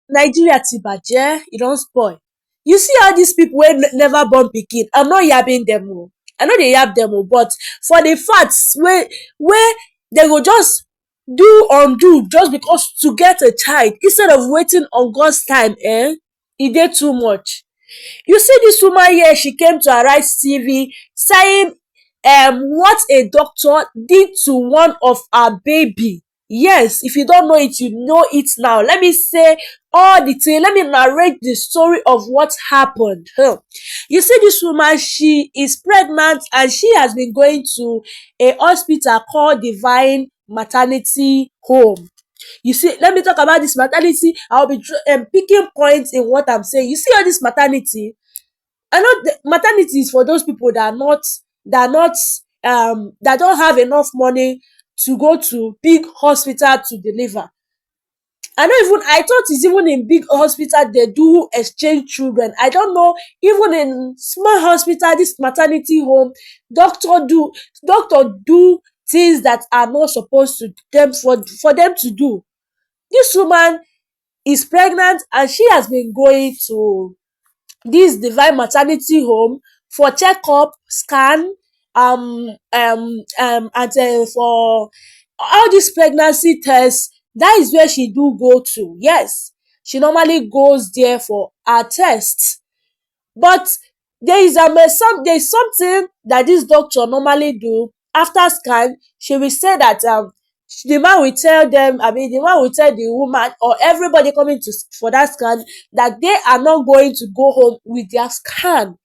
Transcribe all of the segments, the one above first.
Nigeria ti baje, e don spoil. You see all dis pipu wey never born pikin, I'm not yabbing dem o, I no dey yab dem o, but for the facts wey dem go just do undo just because to get a child instead of waiting on God's time, e dey too much. You see dis woman here, she came to Arise TV saying what a doctor did to one of her baby. Yes, if you don't know it, you know it now. Let me say all the thing, let me narrate the story of what happened. You see dis woman, she is pregnant and she has been going to a hospital called Divine Maternity Home. You see, let me talk about dis maternity. I will be picking points in what I'm saying. You see all dis maternity, I know maternity is for those people that don't have enough money to go to big hospital to deliver. I thought it's even in big hospital they do exchange children. I don't know, even in small hospital, this maternity home, doctor do things that are not supposed to them for them to do. This woman is pregnant and she has been going to dis Divine Maternity Home for checkup, scan, and for all dis pregnancy test. Dat is where she do go to. Yes, she normally goes there for her test, but there is something dat dis doctor normally do. After scan, she will say dat the man will tell dem, the man will tell the woman or everybody coming to for dat scan dat they are not going to go home with their scan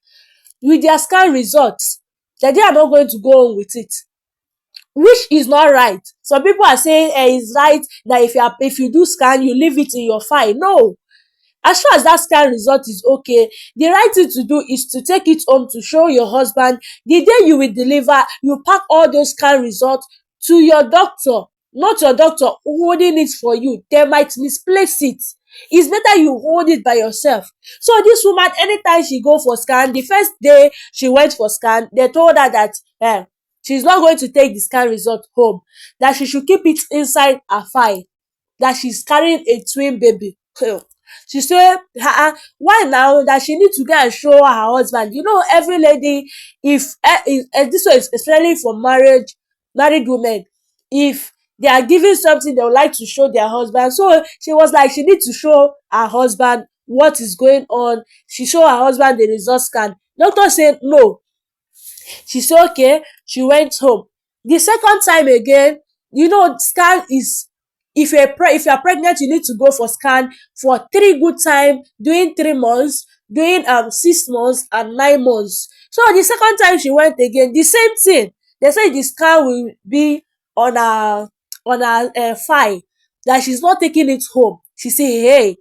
result, dat they are not going to go home with it, which is not right. Some pipu are saying it's right dat if you do scan, you leave it in your file. No, as far as dat scan result is okay, the right thing to do is to take it home to show your husband. The day you will deliver, you pack all those scan result to your doctor, not your doctor holding it for you. They might misplace it. It's better you hold it by yourself. So dis woman, anytime she go for scan, the first day she went for scan, they told her dat she's not going to take the scan result home, dat she should keep it inside her file, dat she's carrying a twin baby. She say why now, dat she need to go and show her husband. You know, every lady, if dis one is especially for married women, if they are giving something, they would like to show their husband. So she was like, she need to show her husband what is going on. She show her husband the result scan. Doctor say no. She say okay, she went home. The second time again, you know, scan is, if you are pregnant, you need to go for scan for 3 good time, doing 3 months, doing 6 months and 9 months. So the second time she went again, the same thing. They say the scan will be on her file, that she's not taking it home. She say hey,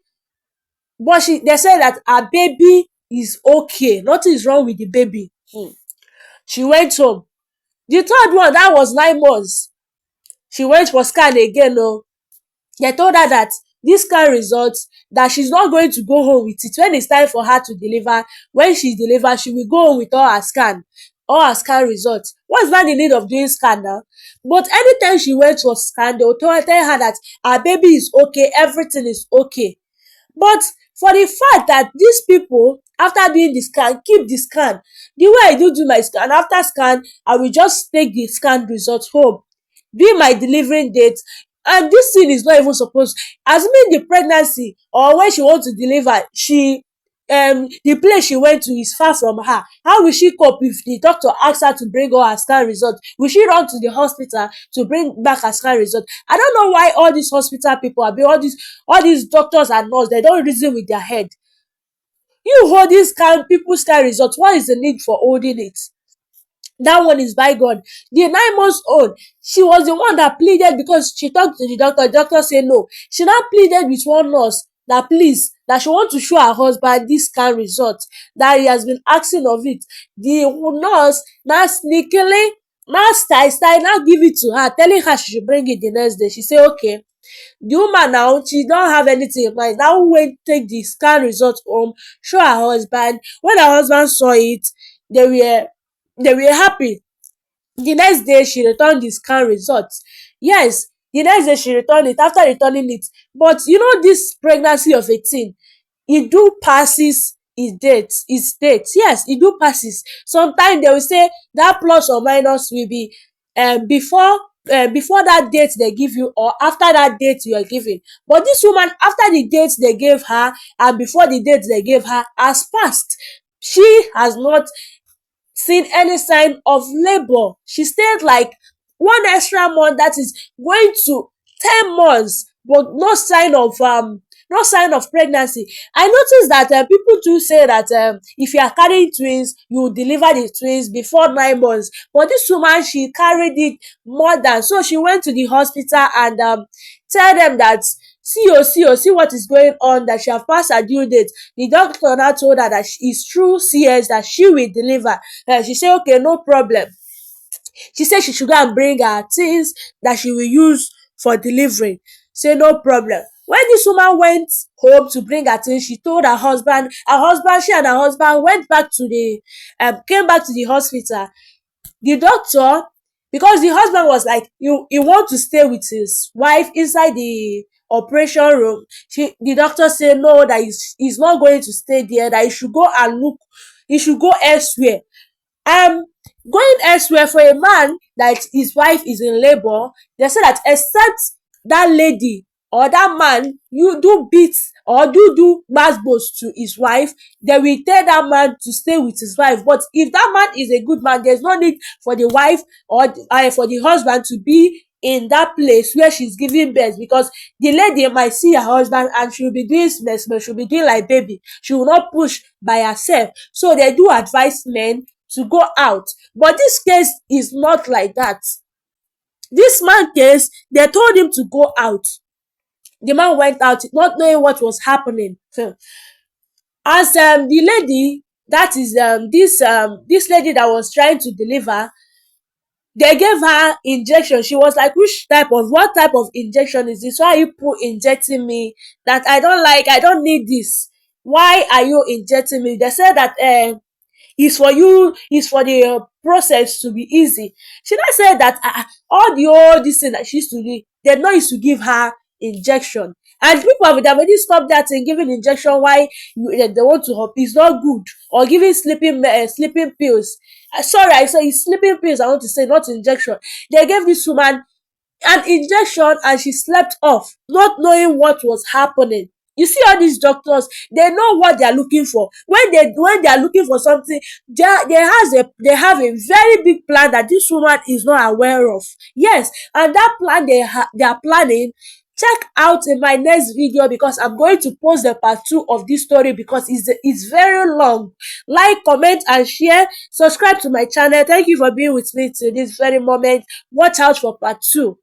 but they say that her baby is okay, nothing is wrong with the baby. She went home. The third one, that was 9 months. She went for scan again o. They told her that dis scan result, that she's not going to go home with it. When it's time for her to deliver, when she deliver, she will go home with all her scan result. What's now the need of doing scan now? But anytime she went for scan, they will tell her that her baby is okay, everything is okay. But for the fact that dis pipu, after doing the scan, keep the scan. The way I do my scan, after scan, I will just take the scan result home, be my delivering date, and dis thing is not even suppose, assuming the pregnancy or when she want to deliver, the place she went to is far from her. How will she cope if the doctor ask her to bring all her scan result? Will she run to the hospital to bring back her scan result? I don't know why all dis hospital pipu, all dis doctors and nurse, dem don reason with their head. You holding pipu scan result, what is the need for holding it? Dat one is bygone. The 9 months old, she was the one that pleaded, because she talk to the doctor say no. She now pleaded with one nurse that please, that she want to show her husband dis scan result, that he has been asking of it. The nurse now sneakily, now style now give it to her, telling her she should bring it the next day. She say okay. The woman now, she don't have anything in mind, now went take the scan result home, show her husband. When her husband saw it, they were happy. The next day she returned the scan result. Yes, The next day she return it. After returning it, but this pregnancy of a teen, e do passes its date. Yes, e do passes. Sometimes they will say that plus or minus will be before that date they give you, or after that date you are given. But this woman, after the date they gave her and before the date they gave her has passed. She has not seen any sign of labor. She stayed like one extra month, that is going to 10 months, but no sign of pregnancy. I noticed that people too say that if you are carrying twins, you will deliver the twins before 9 months. But this woman, she carried it more than so. She went to the hospital and tell them that see what is going on, that she have passed her due date. The doctor now told her that it's true CS, that she will deliver. She say okay, no problem. She say she should go and bring her things that she will use for delivery. Say no problem. When dis woman went home to bring her things, she told her husband, she and her husband went back to the came back to the hospital. The doctor, because the husband was like he want to stay with his wife inside the operation room, the doctor say no, that he's not going to stay there, that he should go elsewhere. um Going elsewhere for a man that his wife is in labour, they say that except that lady or that man you do beat or do gbas to his wife, they will tell that man to stay with his wife. But if that man is a good man, there's no need for the wife or for the husband to be in that place where she's giving birth, because the lady might see her husband and she will be doing small, she will be doing like baby, she will not push by herself. So they do advise men to go out. But this case is not like that. This man case, they told him to go out. The man went out not knowing what was happening. As the lady, that is this lady that was trying to deliver, they gave her injection. She was like, what type of injection is this? Why are you injecting me? That I don't like, I don't need this. Why are you injecting me? They said that is for the process to be easy. She now said that all this thing that she used to do, dem no used to give her injection, and people have already stopped that thing, giving injection. Why they want to help? It's not good. Or giving sleeping pills. Sorry, I say it's sleeping pills I want to say, not injection. They gave this woman an injection and she slept off, not knowing what was happening. You see all these doctors, they know what they are looking for. When they are looking for something, they have a very big plan that this woman is not aware of. Yes, and that plan they are planning. Check out in my next video, because I'm going to post the part 2 of this story, because it's very long. Like, comment and share. Subscribe to my channel. Thank you for being with me till this very moment. Watch out for part 2.